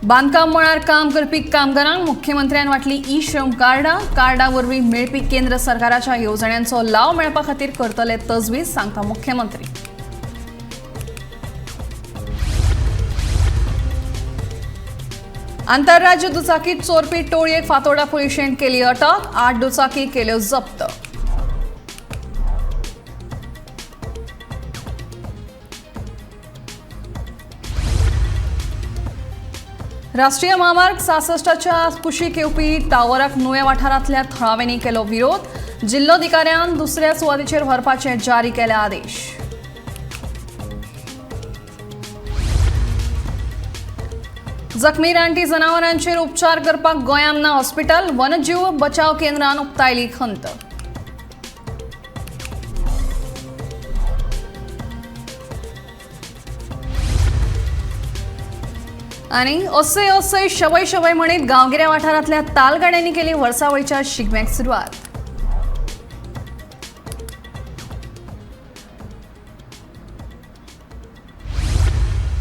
बांधकाम मळार काम करपी कामगारांक मुख्यमंत्र्यान वाटली ई श्रम कार्डा वरवीं मेळपी केंद्र सरकाराच्या येवजण्यांचो लाव मेळपा खातीर करतले तजवीज, सांगता मुख्यमंत्री. आंतरराज्य दुचाकी चोरपी टोळयेक फातोर्डा पुलिशेन केली अटक, 8 दुचाकी केल्यो जप्त. राष्ट्रीय महामार्ग 66च्या कुशीक येवपी टावराक नुवें वाठारांतल्या थळाव्यांनी केलो विरोध, जिल्लोधिकाऱ्यान दुसऱ्या सुवातीचेर व्हरपाचे जारी केले आदेश. जखमी रानटी जनावरांचेर उपचार करपाक गोंयांत ना हॉस्पिटल, वनजीव बचाव केंद्रान उक्तायली खंत. आणि असे शवय म्हणीत गांवगिऱ्या वाठारांतल्या तालगड्यांनी केली वर्सावळीच्या शिगम्याक सुरवात.